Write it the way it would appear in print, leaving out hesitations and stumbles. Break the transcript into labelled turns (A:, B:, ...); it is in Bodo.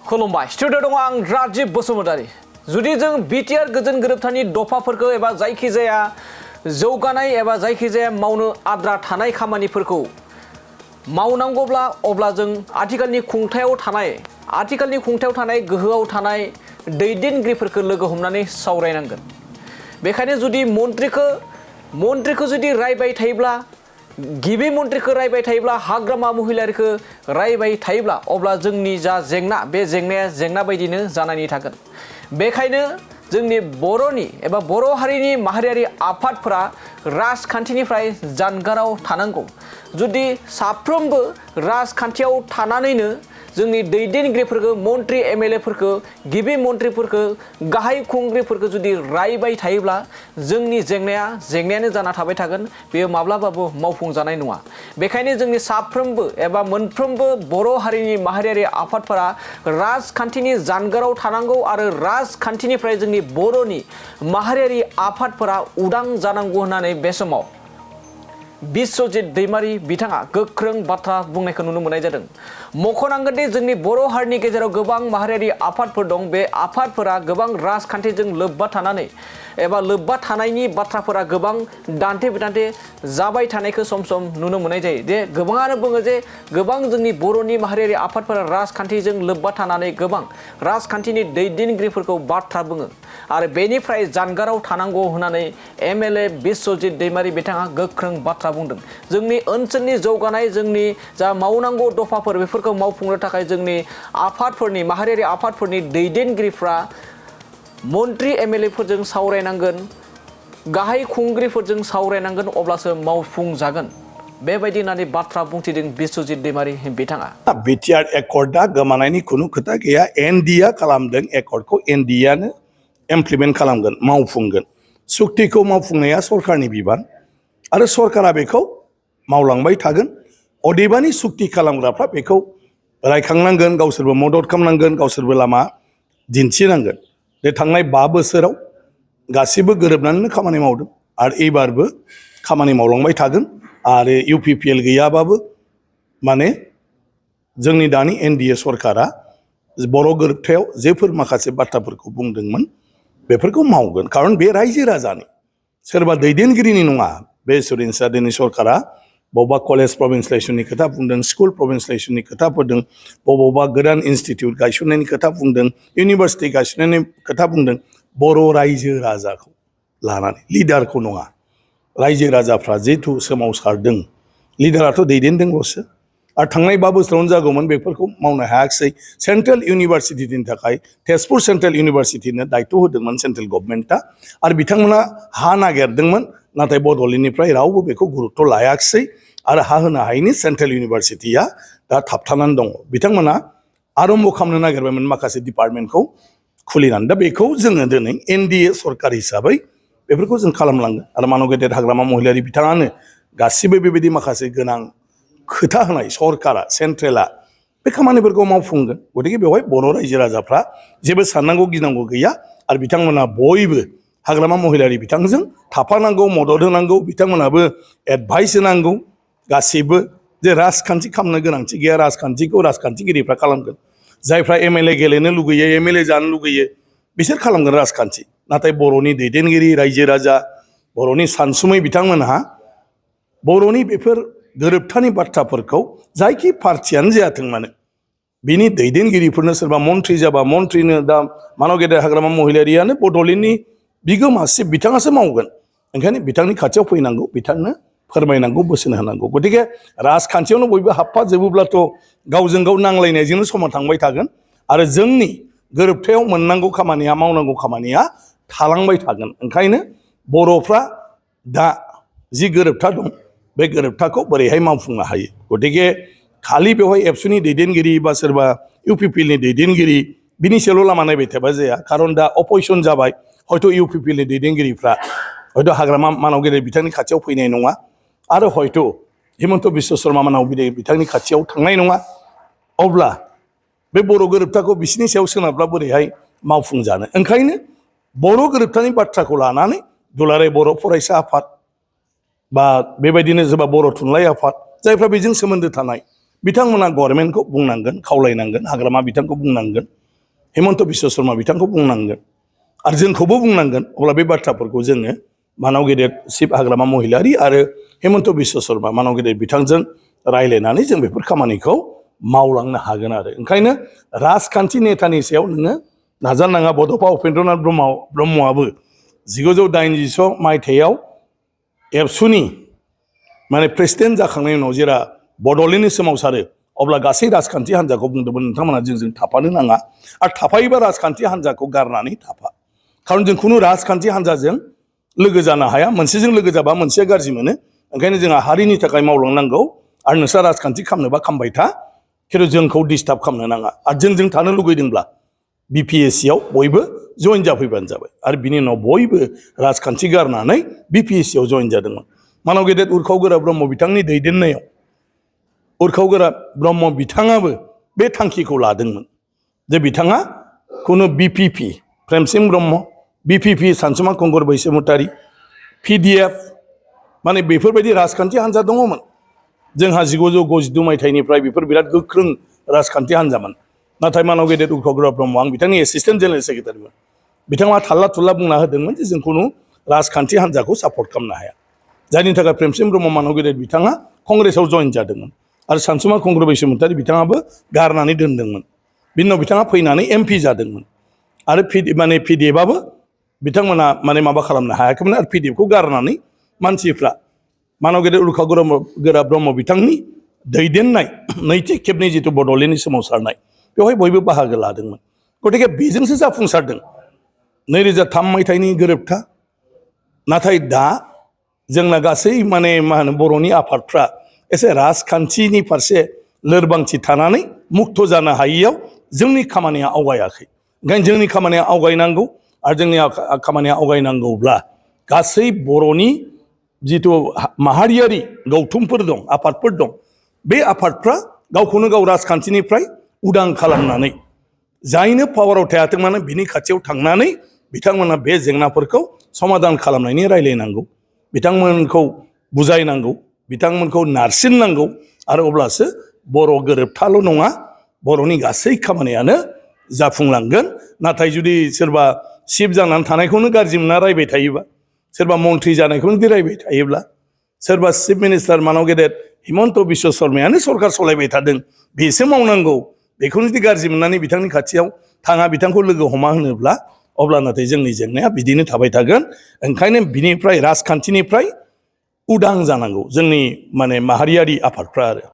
A: खुलुमबाय स्टुडिअ दङ आं राजिब बसुमतारी जुदि जों बिटिआर गोजोन गोरोबथानि दफाफोरखौ एबा जायखिजाया जौगानाय एबा जायखिजाया मावनो आद्रा थानाय खामानिफोरखौ मावनांगौब्ला अब्ला जों आथिखालनि खुंथायाव थानाय गोहोआव थानाय दैदेनगिरिफोरखौ लोगो हमनानै सावरायनांगोन। बेखायनो जुदि मन्त्रिखौ जुदि रायबाय थायोब्ला गिबि मन्त्रिखौ रायबाय थायोब्ला हाग्रामा महिलारिखौ रायबाय थायोब्ला अब्ला जोंनि जा जेंना बे जेंनाया जेंना बायदिनो जानानै थागोन। बेखायनो जोंनि बर'नि एबा बर' हारिनि माहारियारि आफादफोरा राजखान्थिनिफ्राय जानगाराव थानांगौ। जुदि साफ्रोमबो राजखान्थियाव थानानैनो जोंनि दैदेनगिरिफोरखौ मन्त्रि एमएलएफोरखौ गिबि मन्त्रिफोरखौ गाहाय खुंगिरिफोरखौ जुदि रायबाय थायोब्ला जोंनि जेंनायानो जाना थाबाय थागोन। बेयो माब्लाबाबो मावफुंजानाय नङा। बेखायनो जोंनि साफ्रोमबो एबा मोनफ्रोमबो बर' हारिनि माहारियारि आफादफोरा राजखान्थिनि जानगाराव थानांगौ आरो राजखान्थिनिफ्राय जोंनि बर'नि माहारियारि आफादफोरा उदां जानांगौ होननानै बे समाव बिस्वजित दैमारि बिथाङा गोख्रों बाथ्रा बुंनायखौ नुनो मोननाय जादों। मख'नांगोन दि जोंनि बर' हारिनि गेजेराव गोबां माहारियारि आफादफोर दं। बे आफादफोरा गोबां राजखान्थिजों लोब्बा थानानै एबा लोब्बा थानायनि बाथ्राफोरा गोबां दान्थे बिदान्थे जाबाय थानायखौ सम सम नुनो मोननाय जायो। जे गोबाङानो बुङो जे गोबां जोंनि बर'नि माहारियारि आफादफोरा राजखान्थिजों लोब्बा थानानै गोबां राजखान्थिनि दैदेनगिरिफोरखौ बाथ्रा बुङो आरो बेनिफ्राय जानगाराव थानांगौ होननानै एमएलए बिस्वजित दैमारि बिथाङा गोख्रों बाथ्रा बुंदों। जोंनि ओनसोलनि जौगानाय जोंनि जा मावनांगौ दफाफोर बेफोरखौ मावफुंनो थाखाय जोंनि आफादफोरनि माहारियारि आफादफोरनि दैदेनगिरिफ्रा मन्त्रि एमएलएफोरजों सावरायनांगोन, गाहाय खुंगिरिफोरजों सावरायनांगोन, अब्लासो मावफुंजागोन। बेबायदि होननानै बाथ्रा बुंथिदों बिस्वजित दैमारि बिथाङा।
B: बिटिआर एकर्डआ गोमानायनि खुनु खोथा गैया। एनडिएआ खालामदों एकर्डखौ, एनडिएआनो इमप्लिमेन्ट खालामगोन, मावफुंगोन। सुक्तिखौ मावफुंनाया सरकारनि बिबान आरो सरकारा बेखौ मावलांबाय थागोन। अदेबानि सुक्ति खालामग्राफ्रा बेखौ रायखांनांगोन, गावसोरबो मदद खालामनांगोन, गावसोरबो लामा दिन्थिनांगोन। बे थांनाय 5 बोसोराव गासिबो गोरोबनानैनो खामानि मावदों आरो एबारबो खामानि मावलांबाय थागोन। आरो इउपिपिएल गैयाबाबो माने जोंनि दानि एनडिए सरकारा बर' गोरोबथायाव जेफोर माखासे बाथ्राफोरखौ बुंदोंमोन बेफोरखौ मावगोन। खारन बे रायजो राजानि सोरबा दैदेनगिरिनि नङा। बे सुरेनसा दिनै सरकारा बबेबा कलेज प्रभिन्सियेसननि खोथा बुंदों, स्कुल प्रभिन्सियेसननि खोथा बुंदों, बबेबा गोदान इनस्टिटिउट गायसननायनि खोथा बुंदों, इउनिभार्सिटि गायसननायनि खोथा बुंदों। बर' रायजो राजाखौ लानानै, लिडारखौ नङा। रायजो राजाफ्रा जिहेथु सोमावसारदों, लिडाराथ' दैदेनदोंल'सो आरो थांनाय 5 बोसोरावनो जागौमोन बेफोरखौ मावनो हायाखिसै। सेन्ट्रेल इउनिभार्सिटिनि थाखाय तेजपुर सेन्ट्रेल इउनिभार्सिटिनो दायथ' होदोंमोन सेन्ट्रेल गभर्नमेन्टआ आरो बिथांमोना हा नागिरदोंमोन, नाथाय बड'लेण्डनिफ्राय रावबो बेखौ गुरुत्व लायाखिसै आरो हा होनो हायैनि सेन्ट्रेल इउनिभार्सिटिया दा थाबथानानै दङ। बिथांमोना आरम्भ खालामनो नागिरबायमोन माखासे डिपार्टमेन्टखौ खुलिनानै। दा बेखौ जोङो दिनै एनडिए सरकार हिसाबै बेफोरखौ जों खालामलांगोन आरो मानव गेदेर हाग्रामा महिलारि बिथाङानो गासिबो बेबायदि माखासे गोनां खोथा होनाय सरकारा, सेन्ट्रेला बे खामानिफोरखौ मावफुंगोन। गतिके बेवहाय बर' रायजो राजाफ्रा जेबो साननांगौ गिनांगौ गैया आरो बिथांमोना बयबो हाग्रामा महिलारि बिथांजों थाफानांगौ, मदद होनांगौ, बिथांमोनाबो एडभाइस होनांगौ। गासैबो जे राजखान्थि खालामनो गोनांथि गैया, राजखान्थिखौ राजखान्थिगिरिफ्रा खालामगोन। जायफ्रा एमएलए गेलेनो लुगैयो, एमएलए जानो लुगैयो, बिसोर खालामगोन राजखान्थि। नाथाय बर'नि दैदेनगिरि, रायजो राजा, बर'नि सानसुमै बिथांमोनहा बर'नि बेफोर गोरोबथानि बाथ्राफोरखौ जायखि पार्टियानो जायाथों मानो बिनि दैदेनगिरिफोरनो सोरबा मन्त्रि जाबा मन्त्रिनो, दा मानव गेदेर हाग्रामा महिलारियानो बड'लेण्डनि बिगोमासिब, बिथाङासो मावगोन। ओंखायनो बिथांनि खाथियाव फैनांगौ, बिथांनो फोरमायनांगौ, बोसोन होनांगौ। गतिके राजखान्थियावनो बयबो हाबफाजोबोब्लाथ' गावजों गाव नांलायनायजोंनो समा थांबाय थागोन आरो जोंनि गोरोबथायाव मोननांगौ खामानिया, मावनांगौ खामानिया थालांबाय थागोन। ओंखायनो बर'फ्रा दा जि गोरोबथा दं बे गोरोबथाखौ बोरैहाय मावफुंनो हायो। गतिके खालि बेवहाय एबसुनि दैदेनगिरि बा सोरबा इउपिपिएलनि दैदेनगिरि बिनि सायावल' लामा नायबाय थाबा जाया। खारन दा अपजिसन जाबाय, हयथ' इउपिपिएलनि दैदेनगिरिफ्रा हयथ' हाग्रामा मानव गेदेर बिथांनि खाथियाव फैनाय नङा आरो हयथ' हिमन्त बिश्व शर्मा मानव गेदेर बिथांनि खाथियाव थांनाय नङा। अब्ला बे बर' गोरोबथाखौ बिसिनि सायाव सोनारब्ला बोरैहाय मावफुंजानो। ओंखायनो बर' गोरोबथानि बाथ्राखौ लानानै दुलाराय बर' फरायसा आफाद बा बेबायदिनो सोरबा बर' थुनलाइ आफाद, जायफ्रा बेजों सोमोन्दो थानाय बिथांमोना गभर्नमेन्टखौ बुंनांगोन खावलायनांगोन हाग्रामा बिथांखौ बुंनांगोन हेमन्त बिश्व शर्मा बिथांखौ बुंनांगोन आरो जोंखौबो बुंनांगोन अब्ला बे बाथ्राफोरखौ जोङो मानाव गेदेर शिब हाग्रामा महिलारि आरो हेमन्त बिश्व शर्मा मानाव गेदेर बिथांजों रायलायनानै जों बेफोर खामानिखौ मावलांनो हागोन आरो ओंखायनो राजखान्थि नेतानि सायाव नोङो नाजानाङा बड'फा उपेन्द्रनाथ ब्रह्मआबो 1986 मायथाइयाव एबसुनि माने प्रेसिडेन्ट जाखांनायनि उनाव जेरा बड'लेण्डनि सोमावसारो अब्ला गासै राजखान्थि हान्जाखौ बुंदोंमोन नोंथांमोना जोंजों थाफानो नाङा आरो थाफायोबा राजखान्थि हान्जाखौ गारनानै थाफा खारन जों खुनु राजखान्थि हान्जाजों लोगो जानो हाया मोनसेजों लोगो जाबा मोनसेया गाज्रि मोनो ओंखायनो जोंहा हारिनि थाखाय मावलांनांगौ आरो नोंस्रा राजखान्थि खालामनोबा खालामबाय था खिन्थु जोंखौ डिस्टार्ब खालामनो नाङा आरो जोंजों थानो लुगैदोंब्ला बिपिएससियाव बयबो जइन जाफैबानो जाबाय आरो बिनि उनाव बयबो राजखान्थि गारनानै बिपिएससियाव जइन जादोंमोन मानाव गेदेर उर्खाव गोरा ब्रह्म बिथांनि दैदेननायाव उर्खाव गोरा ब्रह्म बिथाङाबो बे थांखिखौ लादोंमोन जे बिथाङा खुनु बिपिपि प्रेमसिं ब्रह्म बिपिपि सानसुमा खुंगुर बैसोमुतारि पिडिएफ माने बेफोरबायदि राजखान्थि हान्जा दङमोन जोंहा 1962 मायथाइनिफ्राय बेफोर बिराद गोख्रों राजखान्थि हान्जामोन नाथाय मानाव गेदेर उर्खाव गोरा ब्रह्म आं बिथांनि एसिस्टेन्ट जेनेरेल सेक्रेटारिमोन बिथाङा थाल्ला थुल्ला बुंना होदोंमोन जे जों खुनु राजखान्थि हान्जाखौ सापर्ट खालामनो हाया जायनि थाखाय प्रेमसिं ब्रह्म मानाव गेदेर बिथाङा कंग्रेसाव जइन जादोंमोन आरो सानसुमा खुंगुर बैसोमुतारि बिथाङाबो गारनानै दोनदोंमोन बिनि उनाव बिथाङा फैनानै एमपि जादोंमोन आरो माने पिडिएफआबो बिथांमोना माने माबा खालामनो हायाखैमोन आरो पिडिएफखौ गारनानै मानसिफ्रा मानाव गेदेर उर्खाव गोरा ब्रह्म बिथांनि दैदेननाय नैथि खेबनि जिथु बड'लेण्डनि सोमावसारनाय बेवहाय बयबो बाहागो लादोंमोन गतिके बेजोंसो जाफुंसारदों 2003 मायथाइनि गोरोबथा नाथाय दा जोंना गासै माने मा होनो बर'नि आफादफ्रा एसे राजखान्थिनि फारसे लोरबांथि थानानै मुक्त जानो हायियाव जोंनि खामानिया आवगायाखै ओंखायनो जोंनि खामानिया आवगायनांगौ आरो जोंनि खामानिया आवगायनांगौब्ला गासै बर'नि जिथु माहारियारि गौथुमफोर दं आफादफोर दं बे आफादफ्रा गावखौनो गाव राजखान्थिनिफ्राय उदां खालामनानै जायनो पावाराव थायाथों मानो बिनि खाथियाव थांनानै बिथांमोना बे जेंनाफोरखौ समाधान खालामनायनि रायलायनांगौ बिथांमोनखौ बुजायनांगौ बिथांमोनखौ नारसिननांगौ आरो अब्लासो बर' गोरोबथाल' नङा बर'नि गासै खामानियानो जाफुंलांगोन नाथाय जुदि सोरबा चिफ जानानै थानायखौनो गाज्रि मोनना रायबाय थायोबा सोरबा मन्थ्रि जानायखौनो रायबाय थायोब्ला सोरबा चिफ मिनिस्टार मानाव गेदेर हिमन्त बिश्व शर्मायानो सरकार सालायबाय थादों बेसो मावनांगौ बेखौनो जुदि गाज्रि मोननानै बिथांनि खाथियाव थाङा बिथांखौ लोगो हमा होनोब्ला अब्ला नाथाय जोंनि जेंनाया बिदिनो थाबाय थागोन ओंखायनो बिनिफ्राय राजखान्थिनिफ्राय उदां जानांगौ जोंनि माने माहारियारि आफादफ्रा आरो